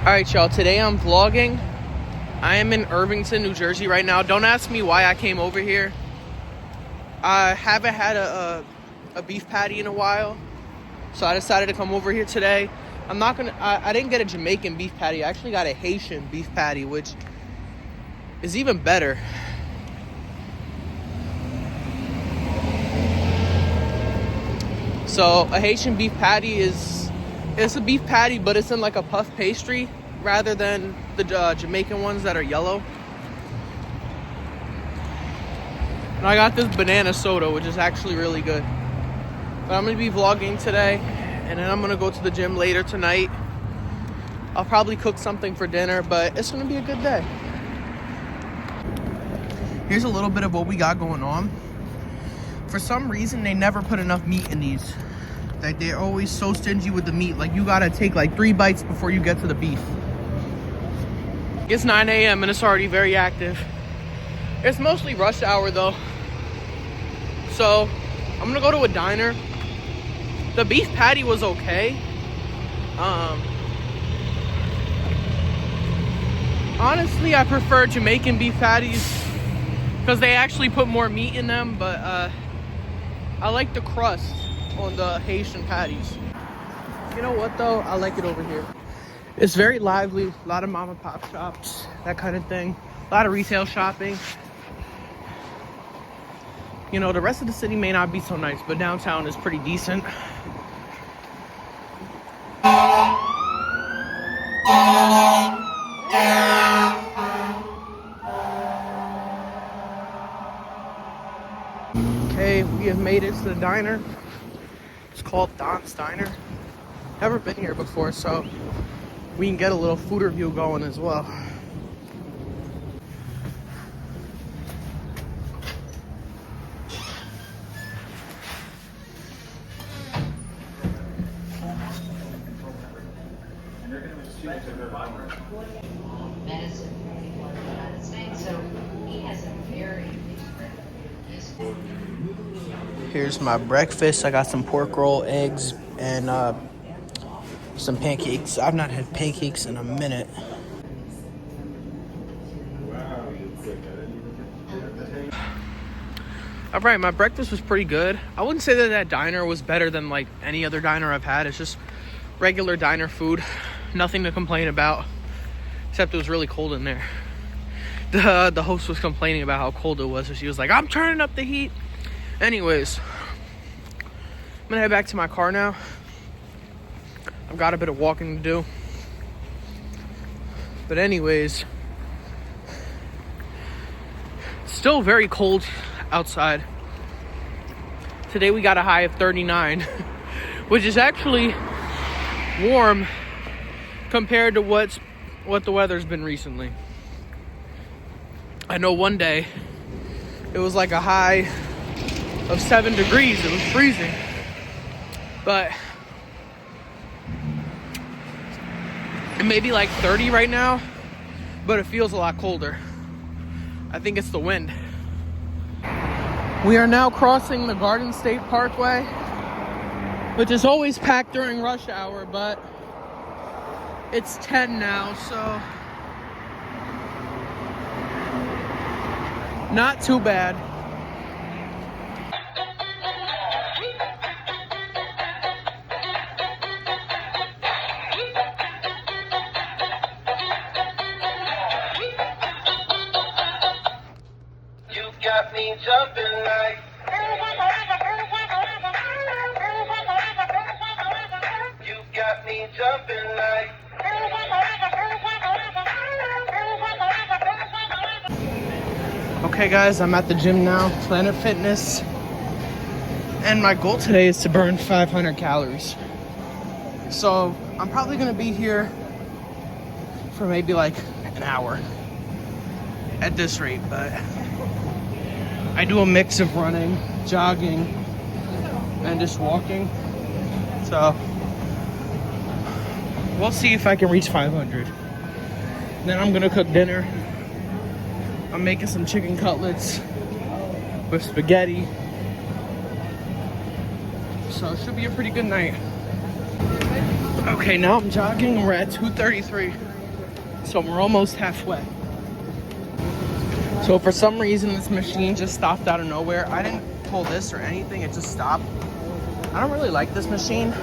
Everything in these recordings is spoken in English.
Alright, y'all, today I'm vlogging. I am in Irvington, New Jersey right now. Don't ask me why I came over here. I haven't had a beef patty in a while, so I decided to come over here today. I didn't get a Jamaican beef patty. I actually got a Haitian beef patty, which is even better. So a Haitian beef patty it's a beef patty, but it's in like a puff pastry rather than the Jamaican ones that are yellow. And I got this banana soda, which is actually really good. But I'm gonna be vlogging today, and then I'm gonna go to the gym later tonight. I'll probably cook something for dinner, but it's gonna be a good day. Here's a little bit of what we got going on. For some reason, they never put enough meat in these. Like, they're always so stingy with the meat. Like, you gotta take like 3 bites before you get to the beef. It's 9 a.m. and it's already very active. It's mostly rush hour though. So I'm gonna go to a diner. The beef patty was okay. Honestly, I prefer Jamaican beef patties because they actually put more meat in them, but I like the crust on the Haitian patties. You know what though? I like it over here. It's very lively, a lot of mom and pop shops, that kind of thing. A lot of retail shopping. You know, the rest of the city may not be so nice, but downtown is pretty decent. Okay, we have made it to the diner. It's called Don's Diner. Never been here before, so we can get a little food review going as well. Medicine for the United States, so he has a very Here's my breakfast. I got some pork roll, eggs, and some pancakes. I've not had pancakes in a minute. All right, my breakfast was pretty good. I wouldn't say that diner was better than like any other diner I've had. It's just regular diner food. Nothing to complain about, except it was really cold in there. The host was complaining about how cold it was, so she was like, I'm turning up the heat. Anyways, I'm gonna head back to my car now. I've got a bit of walking to do. But anyways, still very cold outside. Today we got a high of 39, which is actually warm compared to what the weather's been recently. I know one day it was like a high of 7 degrees. It was freezing. But it may be like 30 right now, but it feels a lot colder. I think it's the wind. We are now crossing the Garden State Parkway, which is always packed during rush hour, but it's 10 now, so not too bad. You got me jumping like. You got me jumping like. Okay guys, I'm at the gym now, Planet Fitness. And my goal today is to burn 500 calories. So I'm probably gonna be here for maybe like an hour at this rate, but I do a mix of running, jogging, and just walking. So we'll see if I can reach 500. Then I'm gonna cook dinner. I'm making some chicken cutlets with spaghetti. So it should be a pretty good night. Okay, now I'm jogging. We're at 2:33. So we're almost halfway. So for some reason, this machine just stopped out of nowhere. I didn't pull this or anything, it just stopped. I don't really like this machine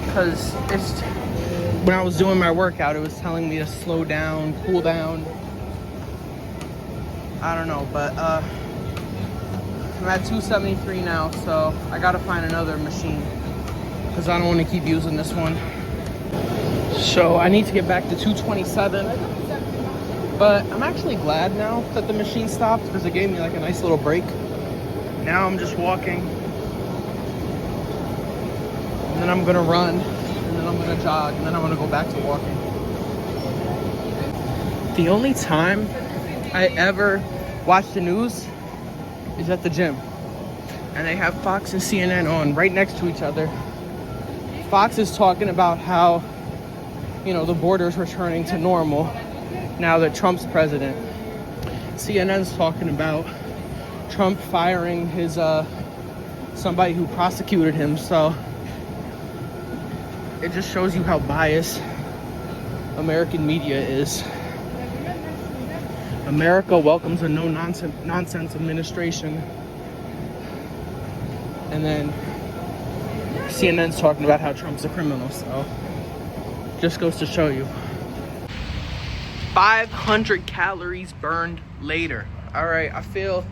because it's, when I was doing my workout, it was telling me to slow down, cool down. I don't know, but I'm at 273 now, so I gotta find another machine because I don't want to keep using this one. So I need to get back to 227, but I'm actually glad now that the machine stopped because it gave me like a nice little break. Now I'm just walking, and then I'm gonna run, and then I'm gonna jog, and then I'm gonna go back to walking. The only time I ever watch the news is at the gym, and they have Fox and CNN on right next to each other. Fox is talking about how, you know, the border's returning to normal now that Trump's president. CNN's talking about Trump firing his somebody who prosecuted him. So it just shows you how biased American media is. America welcomes a no-nonsense administration, and then CNN's talking about how Trump's a criminal. So just goes to show you. 500 calories burned later. All right, I feel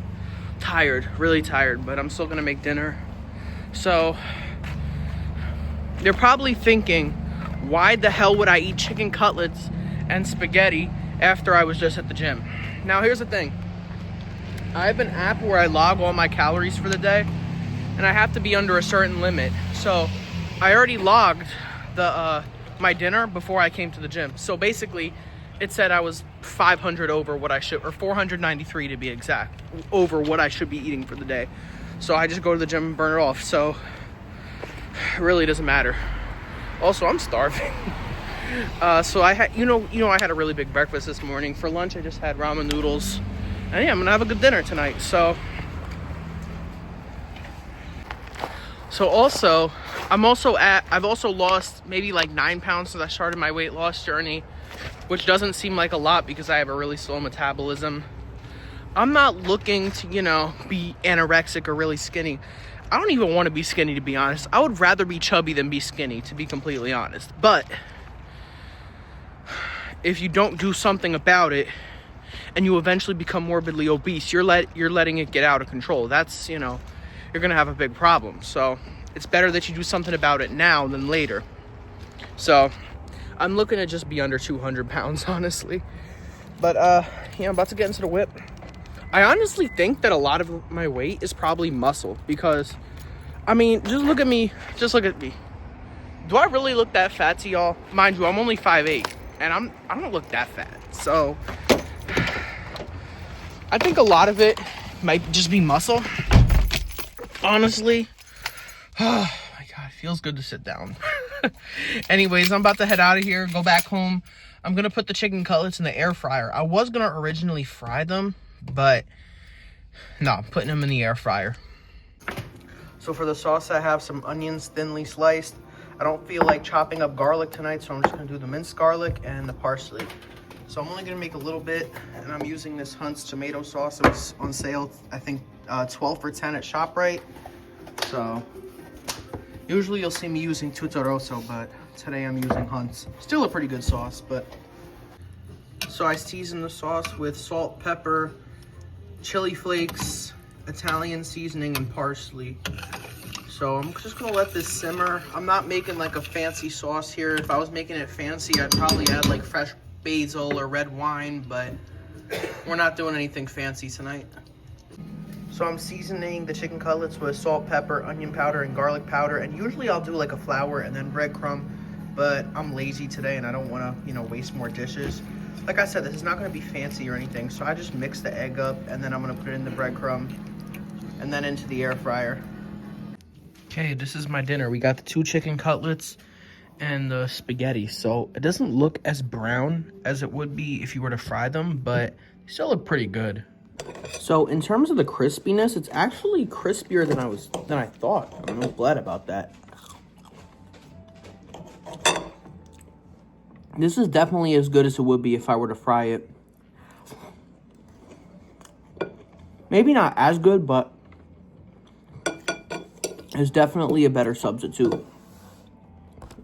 tired, really tired, but I'm still gonna make dinner. So you're probably thinking, why the hell would I eat chicken cutlets and spaghetti after I was just at the gym? Now here's the thing. I have an app where I log all my calories for the day, and I have to be under a certain limit. So I already logged the my dinner before I came to the gym. So basically it said I was 500 over what I should, or 493 to be exact, over what I should be eating for the day. So I just go to the gym and burn it off. So it really doesn't matter. Also, I'm starving. So I had, you know, I had a really big breakfast this morning. For lunch, I just had ramen noodles, and yeah, I'm gonna have a good dinner tonight. So also, I've also lost maybe like 9 pounds since I started my weight loss journey, which doesn't seem like a lot because I have a really slow metabolism. I'm not looking to, you know, be anorexic or really skinny. I don't even want to be skinny, to be honest. I would rather be chubby than be skinny, to be completely honest. But if you don't do something about it and you eventually become morbidly obese, you're letting it get out of control. That's, you know, you're gonna have a big problem. So it's better that you do something about it now than later. So I'm looking to just be under 200 pounds, honestly. But yeah, I'm about to get into the whip. I honestly think that a lot of my weight is probably muscle, because I mean, just look at me. Do I really look that fat to y'all? Mind you, I'm only 5'8", and I don't look that fat. So I think a lot of it might just be muscle, honestly. Oh my God, it feels good to sit down. Anyways, I'm about to head out of here, go back home. I'm gonna put the chicken cutlets in the air fryer. I was gonna originally fry them, but no, I'm putting them in the air fryer. So for the sauce, I have some onions thinly sliced. I don't feel like chopping up garlic tonight, so I'm just gonna do the minced garlic and the parsley. So I'm only gonna make a little bit, and I'm using this Hunt's tomato sauce. It was on sale, I think 12 for 10 at ShopRite. So usually you'll see me using Tutto Rosso, but today I'm using Hunt's. Still a pretty good sauce, but. So I season the sauce with salt, pepper, chili flakes, Italian seasoning, and parsley. So I'm just gonna let this simmer. I'm not making like a fancy sauce here. If I was making it fancy, I'd probably add like fresh basil or red wine, but we're not doing anything fancy tonight. So I'm seasoning the chicken cutlets with salt, pepper, onion powder, and garlic powder. And usually I'll do like a flour and then breadcrumb, but I'm lazy today and I don't wanna, you know, waste more dishes. Like I said, this is not gonna be fancy or anything, so I just mix the egg up, and then I'm gonna put it in the breadcrumb and then into the air fryer. Okay, this is my dinner. We got the 2 chicken cutlets and the spaghetti. So it doesn't look as brown as it would be if you were to fry them, but they still look pretty good. So in terms of the crispiness, it's actually crispier than I thought. I'm real glad about that. This is definitely as good as it would be if I were to fry it. Maybe not as good, but it's definitely a better substitute.